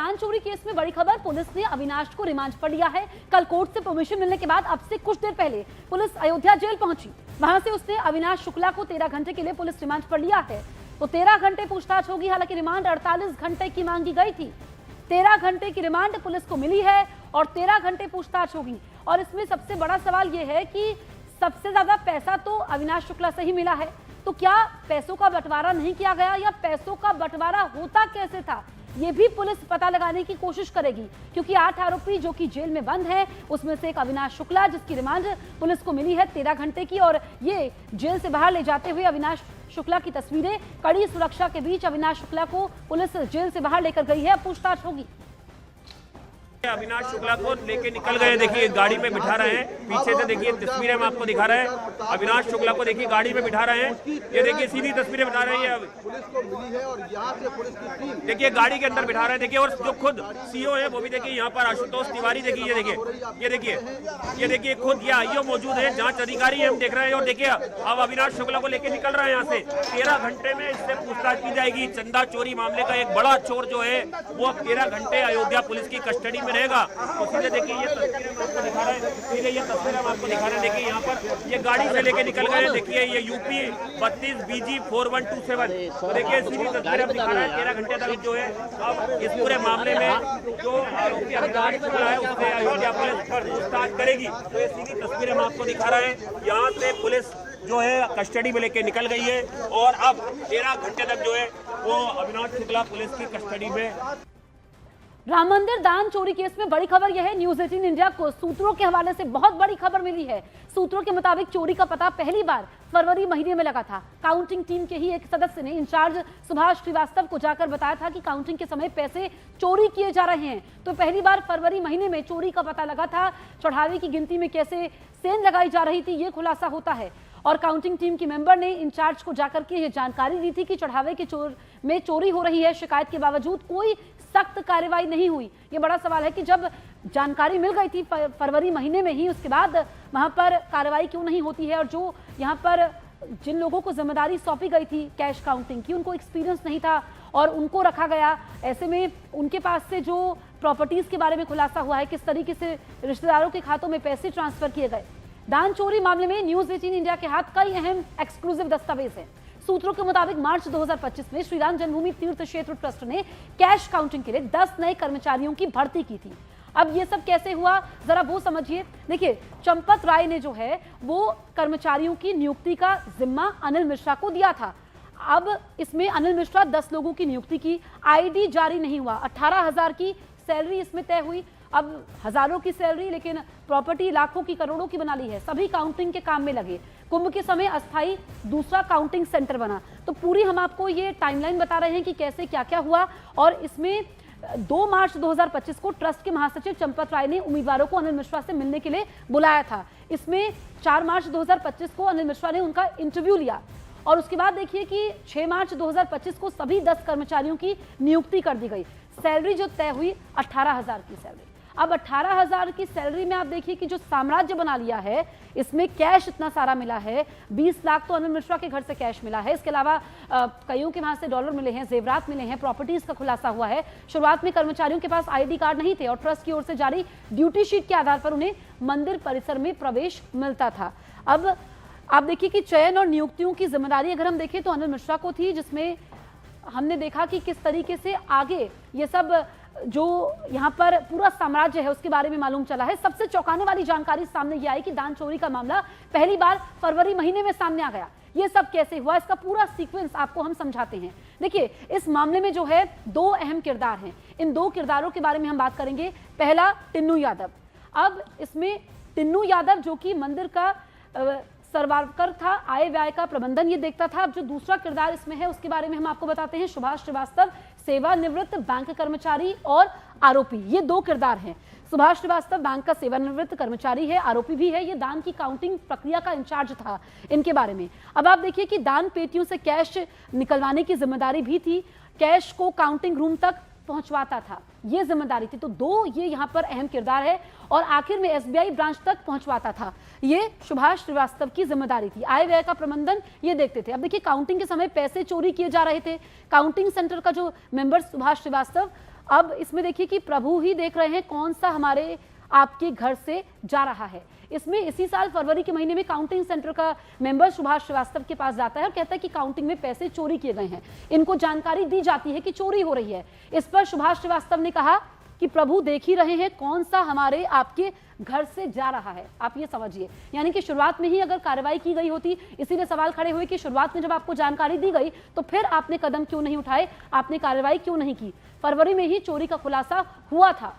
दान चोरी केस में बड़ी खबर, पुलिस ने अविनाश को रिमांड पर लिया है। कल कोर्ट से परमिशन मिलने के बाद अब से कुछ देर पहले पुलिस अयोध्या जेल पहुंची। वहां से उसने अविनाश शुक्ला को 13 घंटे के लिए पुलिस रिमांड पर लिया है। तो 13 घंटे पूछताछ होगी। हालांकि रिमांड 48 घंटे की मांगी गई थी। 13 घंटे की रिमांड पुलिस को मिली है और 13 घंटे पूछताछ होगी। और इसमें सबसे बड़ा सवाल यह है कि सबसे ज्यादा पैसा तो अविनाश शुक्ला से ही मिला है, तो क्या पैसों का बंटवारा नहीं किया गया या पैसों का बंटवारा होता कैसे था, ये भी पुलिस पता लगाने की कोशिश करेगी। क्योंकि 8 आरोपी जो कि जेल में बंद है, उसमें से एक अविनाश शुक्ला जिसकी रिमांड पुलिस को मिली है 13 घंटे की, और ये जेल से बाहर ले जाते हुए अविनाश शुक्ला की तस्वीरें, कड़ी सुरक्षा के बीच अविनाश शुक्ला को पुलिस जेल से बाहर लेकर गई है। पूछताछ होगी। अविनाश शुक्ला को लेके निकल गए। देखिए गाड़ी में बिठा रहे हैं, पीछे से देखिए तस्वीरें हम आपको दिखा रहे हैं। अविनाश शुक्ला को देखिए गाड़ी में बिठा रहे हैं। ये देखिए सीधी तस्वीरें बिठा रहे हैं। पुलिस को मिली है और यहाँ से पुलिस की टीम देखिए गाड़ी के अंदर बिठा रहे हैं। देखिए और जो खुद सीओ है वो भी देखिए यहाँ पर आशुतोष तिवारी देखिए, ये देखिए खुद ये आईओ मौजूद है, जांच अधिकारी हम देख रहे हैं। और देखिए अब अविनाश शुक्ला को लेके निकल रहे हैं यहाँ से। 13 घंटे में इससे पूछताछ की जाएगी। चंदा चोरी मामले का एक बड़ा चोर जो है वो अब 13 घंटे अयोध्या पुलिस की कस्टडी रहेगा। तो सीधे देखिए ये तस्वीरें हम आपको दिखा रहे हैं, सीधे ये तस्वीरें हम आपको दिखा रहे हैं। देखिए यहाँ पर ये गाड़ी से लेके निकल गए। देखिए ये यूपी 32 BG 4127। तो देखिए सीधी तस्वीरें हम दिखा रहे हैं। 13 घंटे तक जो है अब इस पूरे मामले में जो आरोपी अविनाश शुक्ला है उससे अयोध्या पुलिस पूछताछ करेगी। तो ये सीधी तस्वीरें हम आपको दिखा रहे हैं। यहाँ से पुलिस जो है कस्टडी में लेके निकल गई है और अब 13 घंटे तक जो है वो अविनाश शुक्ला पुलिस की कस्टडी में। राम मंदिर दान चोरी केस में बड़ी खबर यह है, न्यूज़ 18 इंडिया को सूत्रों के हवाले से बहुत बड़ी खबर मिली है। सूत्रों के मुताबिक चोरी का पता पहली बार फरवरी महीने में लगा था। काउंटिंग टीम के ही एक सदस्य ने इंचार्ज सुभाष श्रीवास्तव को जाकर बताया था कि काउंटिंग के समय पैसे चोरी किए जा रहे हैं। तो पहली बार फरवरी महीने में चोरी का पता लगा था। चढ़ावे की गिनती में कैसे सेंध लगाई जा रही थी, ये खुलासा होता है। और काउंटिंग टीम की मेंबर ने इंचार्ज को जाकर के ये जानकारी दी थी कि चढ़ावे के में चोरी हो रही है। शिकायत के बावजूद कोई सख्त कार्रवाई नहीं हुई। ये बड़ा सवाल है कि जब जानकारी मिल गई थी फरवरी महीने में ही, उसके बाद वहां पर कार्रवाई क्यों नहीं होती है। और जो यहाँ पर जिन लोगों को जिम्मेदारी सौंपी गई थी कैश काउंटिंग की, उनको एक्सपीरियंस नहीं था और उनको रखा गया। ऐसे में उनके पास से जो प्रॉपर्टीज के बारे में खुलासा हुआ है, किस तरीके से रिश्तेदारों के खातों में पैसे ट्रांसफर किए गए। दान चोरी मामले में न्यूज़ 18 इंडिया के हाथ कई अहम एक्सक्लूसिव दस्तावेज हैं। सूत्रों के मुताबिक मार्च 2025 में श्री राम जन्मभूमि तीर्थ क्षेत्र ट्रस्ट ने कैश काउंटिंग के लिए 10 नए कर्मचारियों की भर्ती की थी। अब ये सब कैसे हुआ, जरा वो समझिए। देखिए, चंपत राय ने जो है वो कर्मचारियों की नियुक्ति का जिम्मा अनिल मिश्रा को दिया था। अब इसमें अनिल मिश्रा 10 लोगों की नियुक्ति की, आईडी जारी नहीं हुआ। 18,000 की सैलरी इसमें तय हुई। अब हजारों की सैलरी, लेकिन प्रॉपर्टी लाखों की करोड़ों की बना ली है। सभी काउंटिंग के काम में लगे। कुंभ के समय अस्थाई दूसरा काउंटिंग सेंटर बना। तो पूरी हम आपको ये टाइमलाइन बता रहे हैं कि कैसे क्या क्या हुआ। और इसमें 2 मार्च 2025 को ट्रस्ट के महासचिव चंपत राय ने उम्मीदवारों को अनिल मिश्रा से मिलने के लिए बुलाया था। इसमें 4 मार्च 2025 को अनिल मिश्रा ने उनका इंटरव्यू लिया। और उसके बाद देखिए कि 6 मार्च 2025 को सभी 10 कर्मचारियों की नियुक्ति कर दी गई। सैलरी जो तय हुई 18,000 की सैलरी। अब 18,000 की सैलरी में आप देखिए कि जो साम्राज्य बना लिया है, इसमें कैश इतना सारा मिला है। 20 लाख तो अनिल मिश्रा के घर से कैश मिला है। इसके अलावा कईयों के वहां से डॉलर मिले हैं, जेवरात मिले हैं, प्रॉपर्टीज का खुलासा हुआ है। शुरुआत में कर्मचारियों के पास आईडी कार्ड नहीं थे और ट्रस्ट की ओर से जारी ड्यूटी शीट के आधार पर उन्हें मंदिर परिसर में प्रवेश मिलता था। अब आप देखिए कि चयन और नियुक्तियों की जिम्मेदारी अगर हम देखें तो अनिल मिश्रा को थी, जिसमें हमने देखा कि किस तरीके से आगे ये सब जो यहाँ पर पूरा साम्राज्य है उसके बारे में मालूम चला है। सबसे चौंकाने वाली जानकारी सामने ये आई कि दान चोरी का मामला पहली बार फरवरी महीने में सामने आ गया। ये सब कैसे हुआ, इसका पूरा सीक्वेंस आपको हम समझाते हैं। देखिए, इस मामले में जो है 2 अहम किरदार हैं। इन 2 किरदारों के बारे में हम बात करेंगे। पहला, टिन्नू यादव। अब इसमें टिन्नू यादव जो कि मंदिर का सर्वाकर था, आय व्यय का प्रबंधन ये देखता था। अब जो दूसरा किरदार इसमें है उसके बारे में हम आपको बताते हैं। सुभाष श्रीवास्तव, सेवानिवृत्त बैंक कर्मचारी और आरोपी, ये 2 किरदार हैं। सुभाष श्रीवास्तव बैंक का सेवानिवृत्त कर्मचारी है, आरोपी भी है। ये दान की काउंटिंग प्रक्रिया का इंचार्ज था। इनके बारे में अब आप देखिए कि दान पेटियों से कैश निकलवाने की जिम्मेदारी भी थी। कैश को काउंटिंग रूम तक पहुंचवाता था, ये जिम्मेदारी थी। तो 2 ये यहाँ पर अहम किरदार है। और आखिर में एसबीआई ब्रांच तक पहुंचवाता था, ये सुभाष श्रीवास्तव की जिम्मेदारी थी। आय व्यय का प्रबंधन ये देखते थे। अब देखिए, काउंटिंग के समय पैसे चोरी किए जा रहे थे। काउंटिंग सेंटर का जो मेंबर सुभाष श्रीवास्तव अब इसमें देखिए कि प्रभु ही देख रहे हैं कौन सा हमारे आपके घर से जा रहा है। इसमें इसी साल फरवरी के महीने में काउंटिंग सेंटर का मेंबर सुभाष श्रीवास्तव के पास जाता है और कहता है कि काउंटिंग में पैसे चोरी किए गए हैं। इनको जानकारी दी जाती है कि चोरी हो रही है। इस पर सुभाष श्रीवास्तव ने कहा कि प्रभु देख ही रहे हैं कौन सा हमारे आपके घर से जा रहा है। आप ये समझिए, यानी कि शुरुआत में ही अगर कार्रवाई की गई होती, इसीलिए सवाल खड़े हुए कि शुरुआत में जब आपको जानकारी दी गई तो फिर आपने कदम क्यों नहीं उठाए, आपने कार्रवाई क्यों नहीं की। फरवरी में ही चोरी का खुलासा हुआ था।